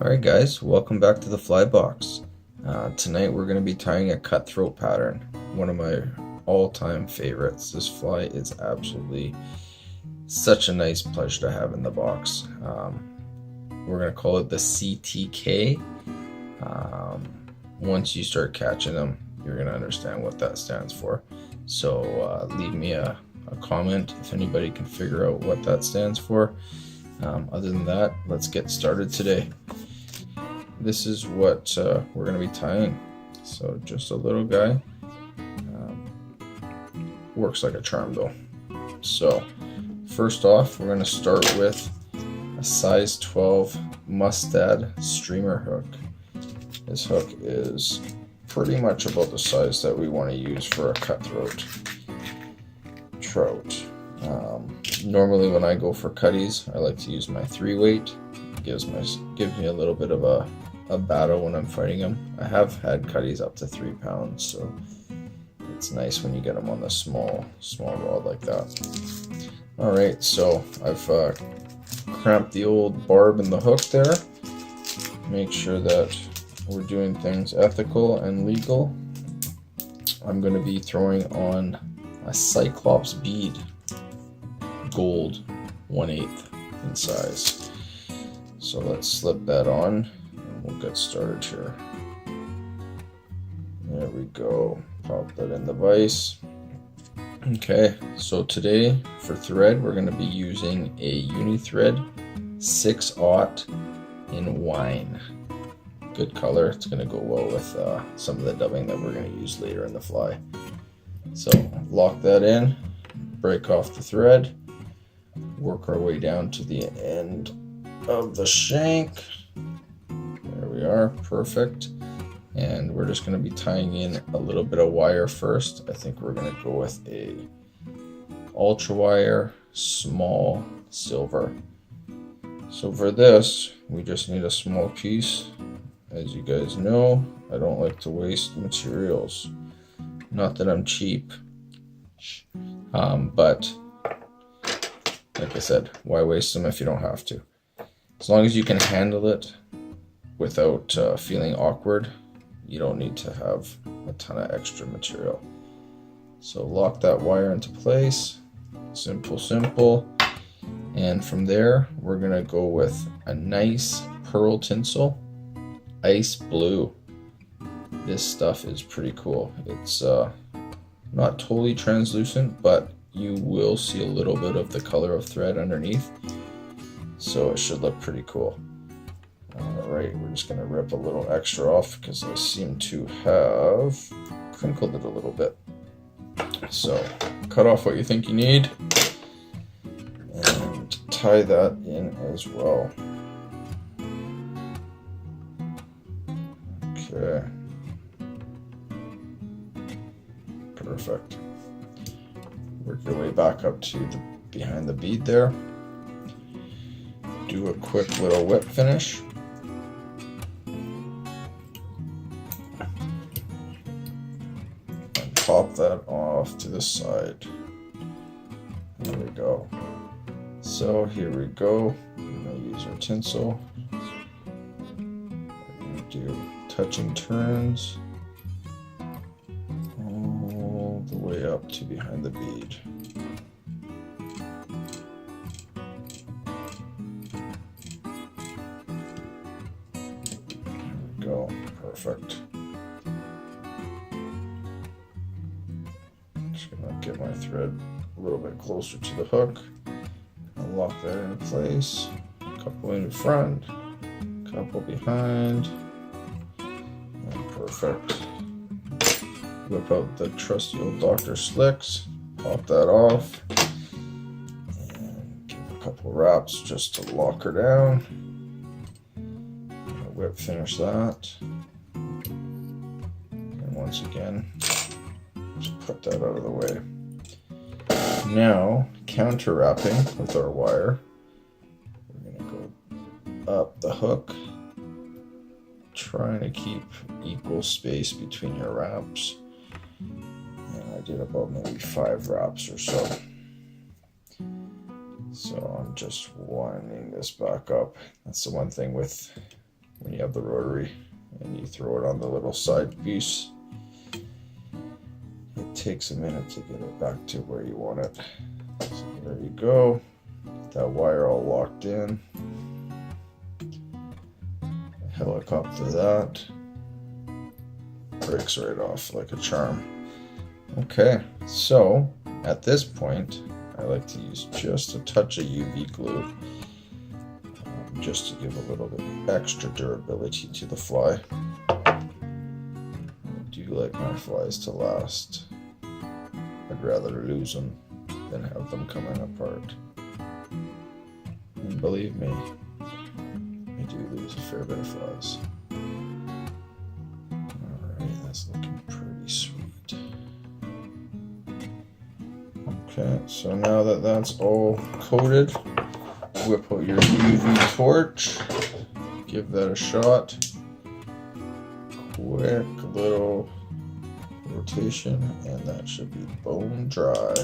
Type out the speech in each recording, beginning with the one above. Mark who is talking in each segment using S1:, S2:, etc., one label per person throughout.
S1: Alright guys, welcome back to the fly box. Tonight we're going to be tying a cutthroat pattern, one of my all-time favorites. This fly is absolutely such a nice pleasure to have in the box. We're going to call it the CTK. Once you start catching them, you're going to understand what that stands for. So leave me a comment if anybody can figure out what that stands for. Other than that, let's get started today. This is what we're going to be tying. So just a little guy. Works like a charm though. So first off, we're going to start with a size 12 mustad streamer hook. This hook is pretty much about the size that we want to use for a cutthroat trout. Normally when I go for cutties, I like to use my 3-weight. It gives me a little bit of a battle when I'm fighting them. I have had cutties up to 3 pounds, so it's nice when you get them on the small rod like that. Alright, so I've cramped the old barb in the hook there. Make sure that we're doing things ethical and legal. I'm going to be throwing on a Cyclops bead, gold, 1/8 in size. So let's slip that on and we'll get started here. There we go. Pop that in the vise. Okay, so today for thread we're going to be using a uni-thread 6/0 in wine. Good color. It's going to go well with some of the dubbing that we're going to use later in the fly. So lock that in, break off the thread, work our way down to the end of the shank. There we are, perfect. And we're just going to be tying in a little bit of wire first. I think we're going to go with a ultra wire small silver. So for this, we just need a small piece. As you guys know, I don't like to waste materials. Not that I'm cheap, but like I said, why waste them if you don't have to? As long as you can handle it without feeling awkward, you don't need to have a ton of extra material. So lock that wire into place. Simple. And from there, we're gonna go with a nice pearl tinsel, ice blue. This stuff is pretty cool. It's not totally translucent, but you will see a little bit of the color of thread underneath, so it should look pretty cool. Alright, we're just going to rip a little extra off because I seem to have crinkled it a little bit. So cut off what you think you need and tie that in as well. Okay. Perfect. Work your way back up to behind the bead there. Do a quick little whip finish. And pop that off to the side. There we go. So here we go. I'm going to use our tinsel. We're going to do touching turns all the way up to behind the bead. There we go, perfect. Just gonna get my thread a little bit closer to the hook. I'll lock that in place. A couple in front, a couple behind. Perfect. Whip out the trusty old Dr. Slicks, pop that off, and give a couple wraps just to lock her down. Whip finish that. And once again, just put that out of the way. Now, counter wrapping with our wire, we're going to go up the hook, trying to keep equal space between your wraps. And I did about maybe 5 wraps or so. So I'm just winding this back up. That's the one thing with when you have the rotary and you throw it on the little side piece. It takes a minute to get it back to where you want it. So there you go. Get that wire all locked in. Helicopter that. Breaks right off like a charm. Okay, so at this point, I like to use just a touch of UV glue just to give a little bit extra durability to the fly. I do like my flies to last. I'd rather lose them than have them coming apart. And believe me, I do lose a fair bit of flies. Alright, that's looking pretty sweet. Okay, so now that that's all coated, whip out your UV torch, give that a shot. Quick little rotation, and that should be bone dry.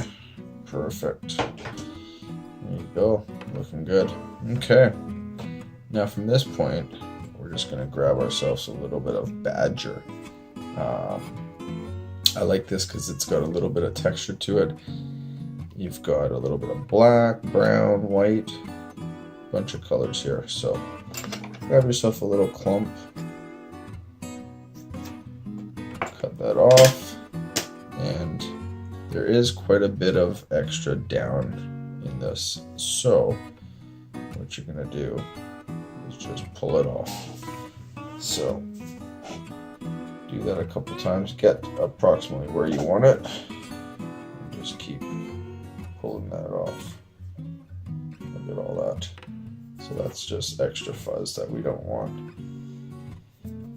S1: Perfect. There you go, looking good. Okay, now from this point, we're just going to grab ourselves a little bit of badger. I like this because it's got a little bit of texture to it. You've got a little bit of black, brown, white, bunch of colors here. So grab yourself a little clump, cut that off, and there is quite a bit of extra down in this. So what you're gonna do is just pull it off. So do that a couple times, get approximately where you want it, and just keep pulling that off. Look at all that. So that's just extra fuzz that we don't want.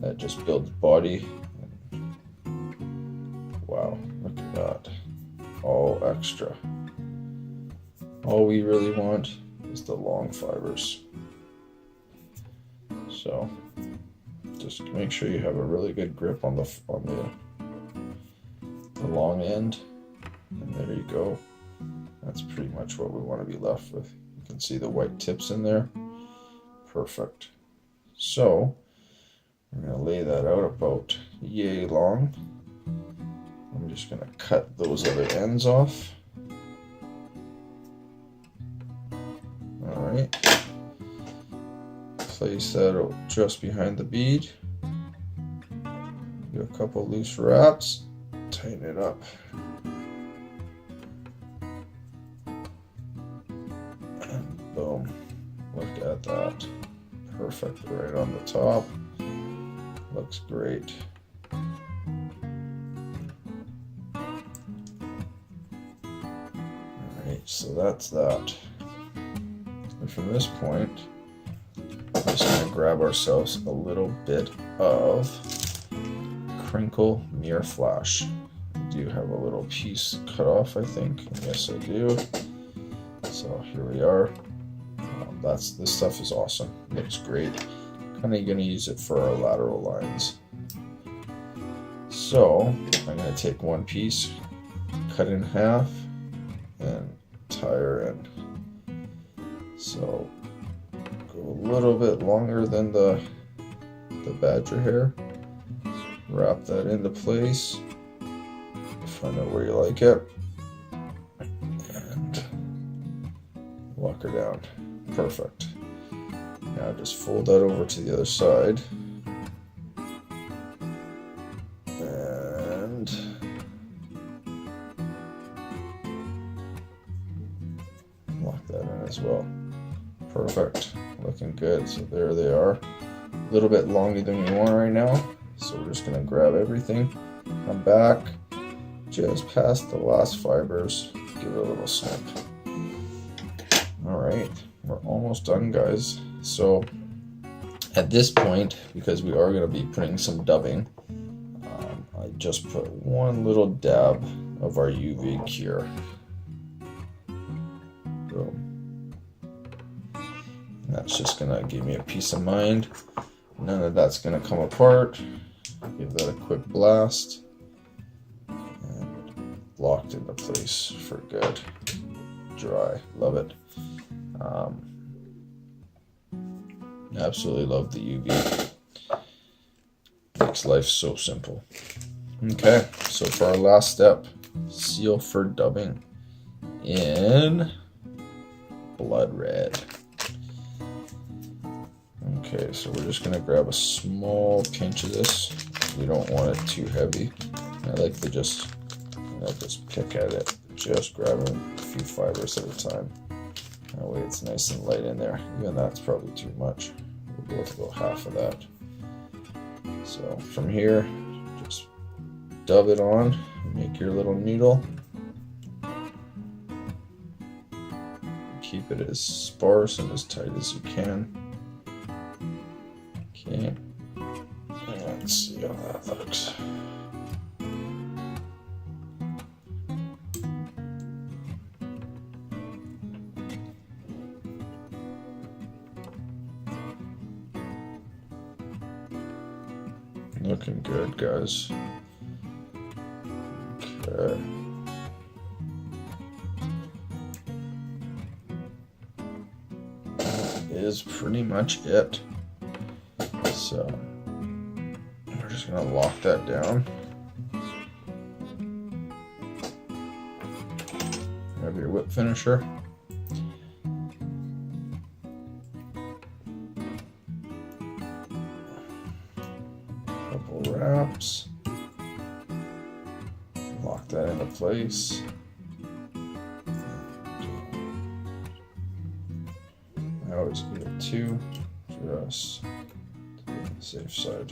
S1: That just builds body. Wow, look at that. All extra. All we really want is the long fibers. So just make sure you have a really good grip on the long end. And there you go. That's pretty much what we want to be left with. You can see the white tips in there. Perfect. So I'm going to lay that out about yay long. I'm just going to cut those other ends off. Alright. Place that out just behind the bead. Do a couple loose wraps. Tighten it up. And boom. Look at that. Perfect right on the top. Looks great. Alright, so that's that. And from this point, we're just going to grab ourselves a little bit of crinkle mirror flash. I do have a little piece cut off, I think. Yes, I do. So here we are. This stuff is awesome. Looks great. Kind of going to use it for our lateral lines. So I'm going to take one piece, cut in half, and tie her in. So go a little bit longer than the badger hair. Wrap that into place. Find out where you like it. And lock her down. Perfect. Now just fold that over to the other side. And lock that in as well. Perfect. Looking good. So there they are. A little bit longer than we want right now. So we're just going to grab everything, come back, just past the last fibers, give it a little snip. Alright, we're almost done, guys. So at this point, because we are going to be putting some dubbing, I just put one little dab of our UV cure. Boom. That's just going to give me a peace of mind. None of that's going to come apart. Give that a quick blast. And locked into place for good. Dry. Love it. Absolutely love the UV. makes life so simple. Okay, so for our last step, seal for dubbing in blood red. Okay, so we're just gonna grab a small pinch of this. We don't want it too heavy. I like to just pick at it, just grabbing a few fibers at a time. That way it's nice and light in there. Even that's probably too much. We'll go with about half of that. So from here, just dub it on, make your little needle. Keep it as sparse and as tight as you can. Okay, let's see how that looks. Looking good, guys. Okay. That is pretty much it. So we're just gonna lock that down. Grab your whip finisher. Couple wraps. Lock that into place. I always give it 2 just to be on the safe side.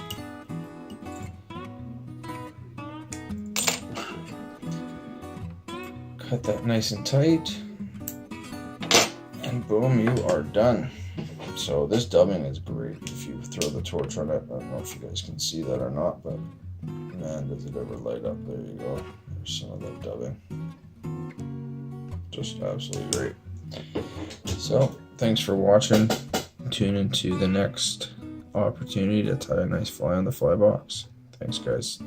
S1: Cut that nice and tight, and boom, you are done. So this dubbing is great if you throw the torch on it. I don't know if you guys can see that or not, but man, does it ever light up. There you go. There's some of that dubbing. Just absolutely great. So thanks for watching. Tune into the next opportunity to tie a nice fly on the fly box. Thanks, guys.